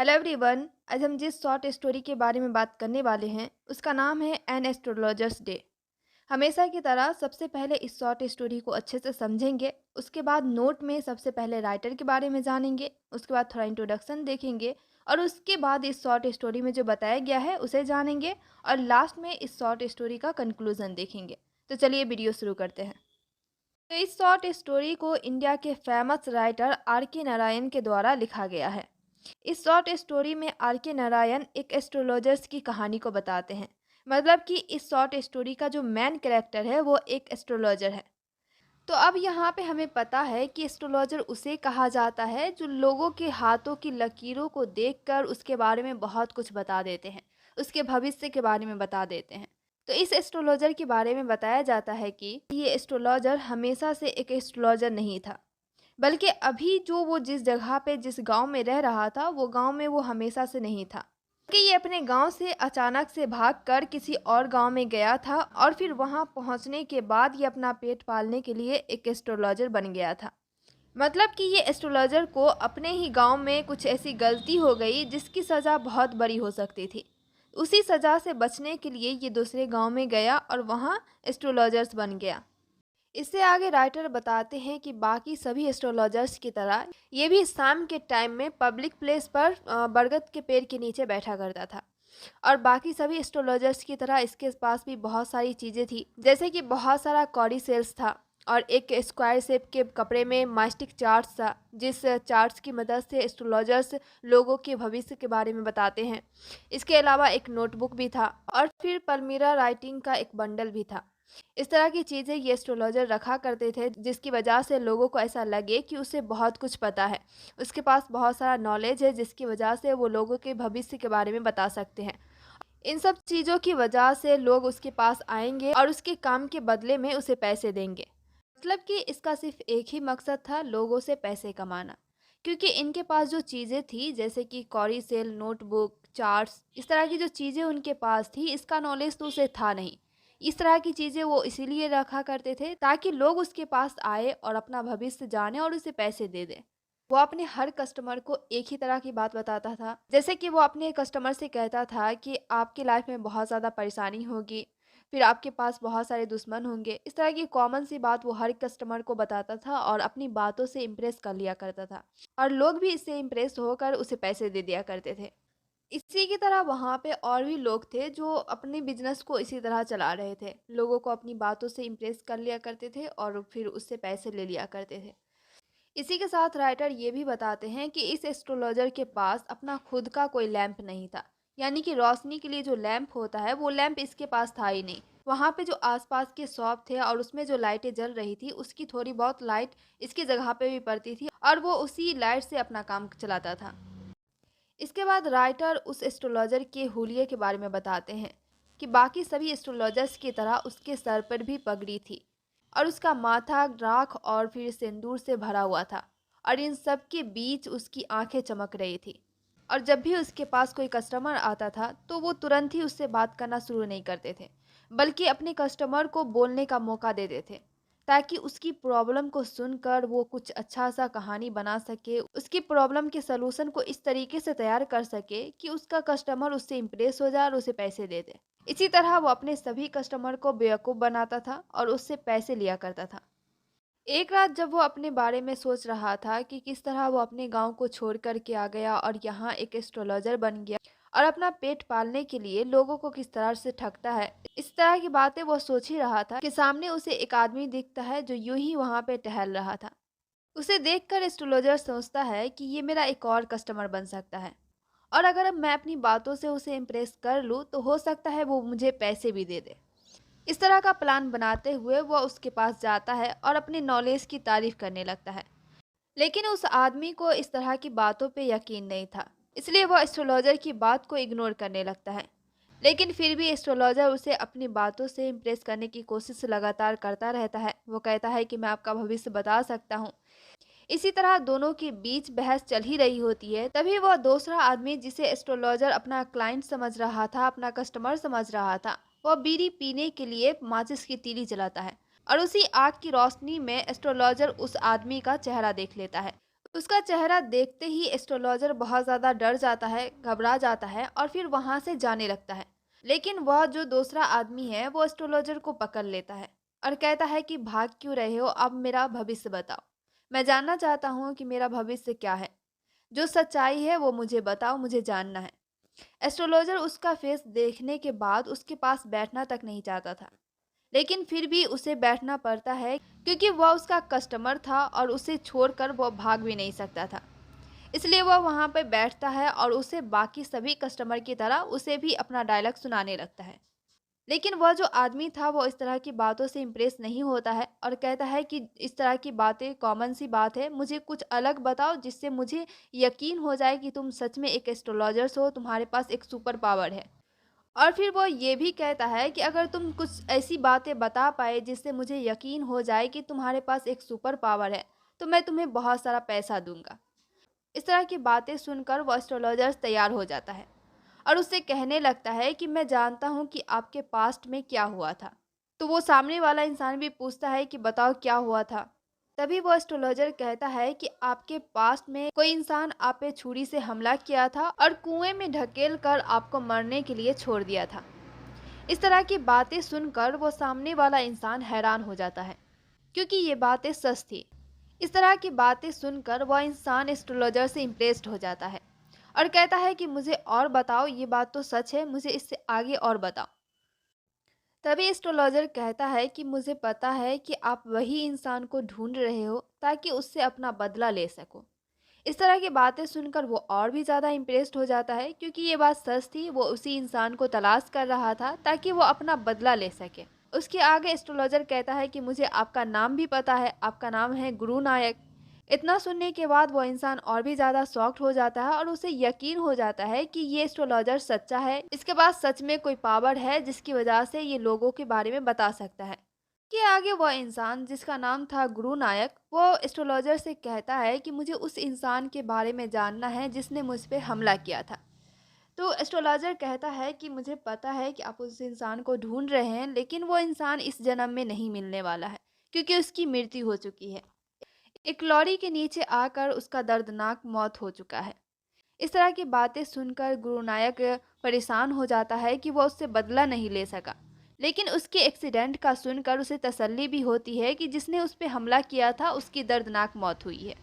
Hello everyone. आज हम जिस शॉर्ट स्टोरी के बारे में बात करने वाले हैं उसका नाम है एन एस्ट्रोलॉजर्स डे। हमेशा की तरह सबसे पहले इस शॉर्ट स्टोरी को अच्छे से समझेंगे। उसके बाद नोट में सबसे पहले राइटर के बारे में जानेंगे। उसके बाद थोड़ा इंट्रोडक्शन देखेंगे और उसके बाद इस शॉर्ट स्टोरी में जो बताया गया है उसे जानेंगे। और लास्ट में इस शॉर्ट स्टोरी का कंक्लूजन देखेंगे। तो चलिए वीडियो शुरू करते हैं। तो इस शॉर्ट स्टोरी को इंडिया के फेमस राइटर आर के नारायण के द्वारा लिखा गया है। इस शॉर्ट स्टोरी में आर के नारायण एक एस्ट्रोलॉजर्स की कहानी को बताते हैं। मतलब कि इस शॉर्ट स्टोरी का जो मेन कैरेक्टर है वो एक एस्ट्रोलॉजर है। तो अब यहाँ पे हमें पता है कि एस्ट्रोलॉजर उसे कहा जाता है जो लोगों के हाथों की लकीरों को देखकर उसके बारे में बहुत कुछ बता देते हैं, उसके भविष्य के बारे में बता देते हैं। तो इस एस्ट्रोलॉजर के बारे में बताया जाता है कि ये एस्ट्रोलॉजर हमेशा से एक एस्ट्रोलॉजर नहीं था, बल्कि अभी जो वो जिस जगह पे जिस गांव में रह रहा था वो गांव में वो हमेशा से नहीं था। कि ये अपने गांव से अचानक से भागकर किसी और गांव में गया था और फिर वहां पहुंचने के बाद ये अपना पेट पालने के लिए एक एस्ट्रोलॉजर बन गया था। मतलब कि ये एस्ट्रोलॉजर को अपने ही गांव में कुछ ऐसी गलती हो गई जिसकी सज़ा बहुत बड़ी हो सकती थी। उसी सज़ा से बचने के लिए ये दूसरे गांव में गया और वहां एस्ट्रोलॉजर्स बन गया। इससे आगे राइटर बताते हैं कि बाकी सभी एस्ट्रोलॉजर्स की तरह ये भी शाम के टाइम में पब्लिक प्लेस पर बरगद के पेड़ के नीचे बैठा करता था। और बाकी सभी एस्ट्रोलॉजर्स की तरह इसके पास भी बहुत सारी चीज़ें थी, जैसे कि बहुत सारा कॉडी सेल्स था और एक स्क्वायर शेप के कपड़े में मास्टिक चार्ट्स था, जिस चार्ट्स की मदद से एस्ट्रोलॉजर्स लोगों के भविष्य के बारे में बताते हैं। इसके अलावा एक नोटबुक भी था और फिर पल्मीरा राइटिंग का एक बंडल भी था। इस तरह की चीज़ें ये एस्ट्रोलॉजर रखा करते थे जिसकी वजह से लोगों को ऐसा लगे कि उसे बहुत कुछ पता है, उसके पास बहुत सारा नॉलेज है, जिसकी वजह से वो लोगों के भविष्य के बारे में बता सकते हैं। इन सब चीज़ों की वजह से लोग उसके पास आएंगे और उसके काम के बदले में उसे पैसे देंगे। मतलब कि इसका सिर्फ एक ही मकसद था, लोगों से पैसे कमाना। क्योंकि इनके पास जो चीज़ें थी जैसे कि कॉरी सेल, नोटबुक, चार्ट्स, इस तरह की जो चीज़ें उनके पास थी इसका नॉलेज तो उसे था नहीं। इस तरह की चीज़ें वो इसीलिए रखा करते थे ताकि लोग उसके पास आए और अपना भविष्य जाने और उसे पैसे दे दें। वो अपने हर कस्टमर को एक ही तरह की बात बताता था, जैसे कि वो अपने कस्टमर से कहता था कि आपकी लाइफ में बहुत ज़्यादा परेशानी होगी, फिर आपके पास बहुत सारे दुश्मन होंगे। इस तरह की कॉमन सी बात वो हर कस्टमर को बताता था और अपनी बातों से इम्प्रेस कर लिया करता था। और लोग भी इससे इम्प्रेस होकर उसे पैसे दे दिया करते थे। इसी की तरह वहाँ पे और भी लोग थे जो अपने बिजनेस को इसी तरह चला रहे थे, लोगों को अपनी बातों से इम्प्रेस कर लिया करते थे और फिर उससे पैसे ले लिया करते थे। इसी के साथ राइटर ये भी बताते हैं कि इस एस्ट्रोलॉजर के पास अपना खुद का कोई लैंप नहीं था, यानी कि रोशनी के लिए जो लैंप होता है वो लैंप इसके पास था ही नहीं। वहाँ पे जो आसपास के शॉप थे और उसमें जो लाइटें जल रही थी उसकी थोड़ी बहुत लाइट इसकी जगह पे भी पड़ती थी और वो उसी लाइट से अपना काम चलाता था। इसके बाद राइटर उस एस्ट्रोलॉजर के हुलिये के बारे में बताते हैं कि बाकी सभी एस्ट्रोलॉजर्स की तरह उसके सर पर भी पगड़ी थी और उसका माथा राख और फिर सिंदूर से भरा हुआ था और इन सब के बीच उसकी आंखें चमक रही थी। और जब भी उसके पास कोई कस्टमर आता था तो वो तुरंत ही उससे बात करना शुरू नहीं करते थे, बल्कि अपने कस्टमर को बोलने का मौका देते थे ताकि उसकी प्रॉब्लम को सुनकर वो कुछ अच्छा सा कहानी बना सके, उसकी प्रॉब्लम के सलूशन को इस तरीके से तैयार कर सके कि उसका कस्टमर उससे इम्प्रेस हो जाए और उसे पैसे दे दे। इसी तरह वो अपने सभी कस्टमर को बेवकूफ़ बनाता था और उससे पैसे लिया करता था। एक रात जब वो अपने बारे में सोच रहा था कि किस तरह वो अपने गांव को छोड़ कर के आ गया और यहाँ एक एस्ट्रोलॉजर बन गया और अपना पेट पालने के लिए लोगों को किस तरह से ठगता है, इस तरह की बातें वो सोच ही रहा था कि सामने उसे एक आदमी दिखता है जो यूं ही वहां पे टहल रहा था। उसे देखकर एस्ट्रोलॉजर सोचता है कि ये मेरा एक और कस्टमर बन सकता है और अगर अब मैं अपनी बातों से उसे इम्प्रेस कर लूँ तो हो सकता है वो मुझे पैसे भी दे दे। इस तरह का प्लान बनाते हुए वह उसके पास जाता है और अपनी नॉलेज की तारीफ करने लगता है। लेकिन उस आदमी को इस तरह की बातों पे यकीन नहीं था, इसलिए वह एस्ट्रोलॉजर की बात को इग्नोर करने लगता है। लेकिन फिर भी एस्ट्रोलॉजर उसे अपनी बातों से इम्प्रेस करने की कोशिश लगातार करता रहता है। वो कहता है कि मैं आपका भविष्य बता सकता हूँ। इसी तरह दोनों के बीच बहस चल ही रही होती है, तभी वह दूसरा आदमी जिसे एस्ट्रोलॉजर अपना क्लाइंट समझ रहा था, अपना कस्टमर समझ रहा था, वह बीड़ी पीने के लिए माचिस की तीली जलाता है और उसी आग की रोशनी में एस्ट्रोलॉजर उस आदमी का चेहरा देख लेता है। उसका चेहरा देखते ही एस्ट्रोलॉजर बहुत ज़्यादा डर जाता है, घबरा जाता है और फिर वहाँ से जाने लगता है। लेकिन वह जो दूसरा आदमी है वो एस्ट्रोलॉजर को पकड़ लेता है और कहता है कि भाग क्यों रहे हो, अब मेरा भविष्य बताओ। मैं जानना चाहता हूँ कि मेरा भविष्य क्या है। जो सच्चाई है वो मुझे बताओ, मुझे जानना है। एस्ट्रोलॉजर उसका फेस देखने के बाद उसके पास बैठना तक नहीं चाहता था, लेकिन फिर भी उसे बैठना पड़ता है क्योंकि वह उसका कस्टमर था और उसे छोड़कर वह भाग भी नहीं सकता था। इसलिए वह वहाँ पे बैठता है और उसे बाकी सभी कस्टमर की तरह उसे भी अपना डायलॉग सुनाने लगता है। लेकिन वह जो आदमी था वो इस तरह की बातों से इम्प्रेस नहीं होता है और कहता है कि इस तरह की बातें कॉमन सी बात है, मुझे कुछ अलग बताओ जिससे मुझे यकीन हो जाए कि तुम सच में एक एस्ट्रोलॉजर्स हो, तुम्हारे पास एक सुपर पावर है। और फिर वो ये भी कहता है कि अगर तुम कुछ ऐसी बातें बता पाए जिससे मुझे यकीन हो जाए कि तुम्हारे पास एक सुपर पावर है, तो मैं तुम्हें बहुत सारा पैसा दूंगा। इस तरह की बातें सुनकर वो एस्ट्रोलॉजर तैयार हो जाता है और उससे कहने लगता है कि मैं जानता हूँ कि आपके पास्ट में क्या हुआ था। तो वो सामने वाला इंसान भी पूछता है कि बताओ क्या हुआ था। तभी वो एस्ट्रोलॉजर कहता है कि आपके पास्ट में कोई इंसान आप पे छुरी से हमला किया था और कुएं में ढकेल कर आपको मरने के लिए छोड़ दिया था। इस तरह की बातें सुनकर वो सामने वाला इंसान हैरान हो जाता है क्योंकि ये बातें सच थी। इस तरह की बातें सुनकर वह इंसान एस्ट्रोलॉजर से इम्प्रेस्ड हो जाता है और कहता है कि मुझे और बताओ, ये बात तो सच है, मुझे इससे आगे और बताओ। तभी एस्ट्रोलॉजर कहता है कि मुझे पता है कि आप वही इंसान को ढूंढ रहे हो ताकि उससे अपना बदला ले सको। इस तरह की बातें सुनकर वो और भी ज़्यादा इम्प्रेस्ड हो जाता है क्योंकि ये बात सच थी, वो उसी इंसान को तलाश कर रहा था ताकि वो अपना बदला ले सके। उसके आगे एस्ट्रोलॉजर कहता है कि मुझे आपका नाम भी पता है, आपका नाम है गुरु नायक। इतना सुनने के बाद वो इंसान और भी ज़्यादा शॉक्ड हो जाता है और उसे यकीन हो जाता है कि ये एस्ट्रोलॉजर सच्चा है, इसके पास सच में कोई पावर है जिसकी वजह से ये लोगों के बारे में बता सकता है। कि आगे वह इंसान जिसका नाम था गुरु नायक, वो एस्ट्रोलॉजर से कहता है कि मुझे उस इंसान के बारे में जानना है जिसने मुझ पे हमला किया था। तो एस्ट्रोलॉजर कहता है कि मुझे पता है कि आप उस इंसान को ढूंढ रहे हैं, लेकिन वो इंसान इस जन्म में नहीं मिलने वाला है क्योंकि उसकी मृत्यु हो चुकी है। एक लॉरी के नीचे आकर उसका दर्दनाक मौत हो चुका है। इस तरह की बातें सुनकर गुरु नायक परेशान हो जाता है कि वह उससे बदला नहीं ले सका। लेकिन उसके एक्सीडेंट का सुनकर उसे तसल्ली भी होती है कि जिसने उस पर हमला किया था उसकी दर्दनाक मौत हुई है।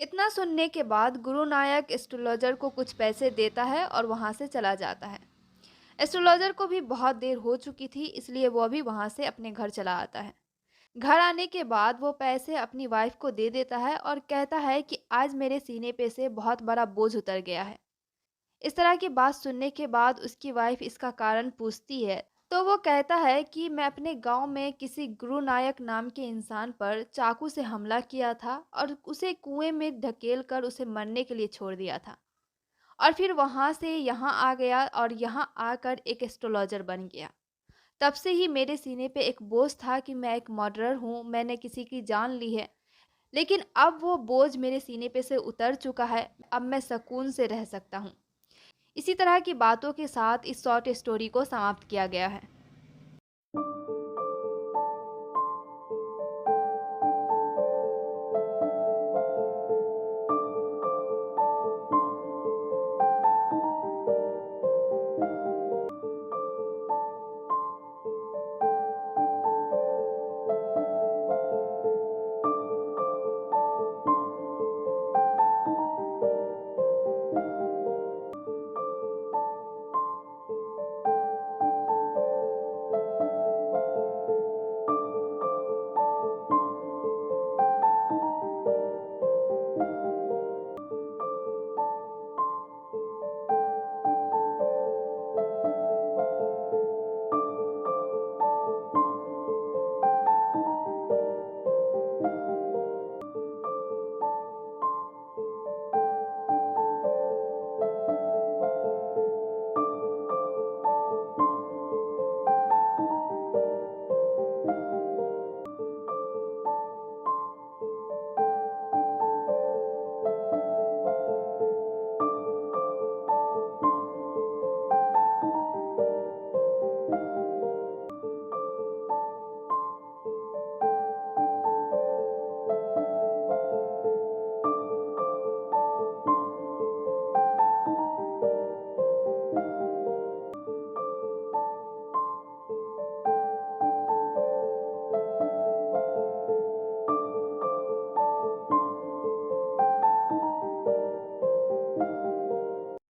इतना सुनने के बाद गुरु नायक एस्ट्रोलॉजर को कुछ पैसे देता है और वहां से चला जाता है। एस्ट्रोलॉजर को भी बहुत देर हो चुकी थी, इसलिए वह भी वहां से अपने घर चला आता है। घर आने के बाद वो पैसे अपनी वाइफ को दे देता है और कहता है कि आज मेरे सीने पे से बहुत बड़ा बोझ उतर गया है। इस तरह की बात सुनने के बाद उसकी वाइफ इसका कारण पूछती है, तो वो कहता है कि मैं अपने गांव में किसी गुरु नायक नाम के इंसान पर चाकू से हमला किया था और उसे कुएं में ढकेल कर उसे मरने के लिए छोड़ दिया था और फिर वहां से यहाँ आ गया और यहाँ आकर एक एस्ट्रोलॉजर बन गया। तब से ही मेरे सीने पे एक बोझ था कि मैं एक मर्डरर हूँ, मैंने किसी की जान ली है। लेकिन अब वो बोझ मेरे सीने पे से उतर चुका है, अब मैं सुकून से रह सकता हूँ। इसी तरह की बातों के साथ इस शॉर्ट स्टोरी को समाप्त किया गया है।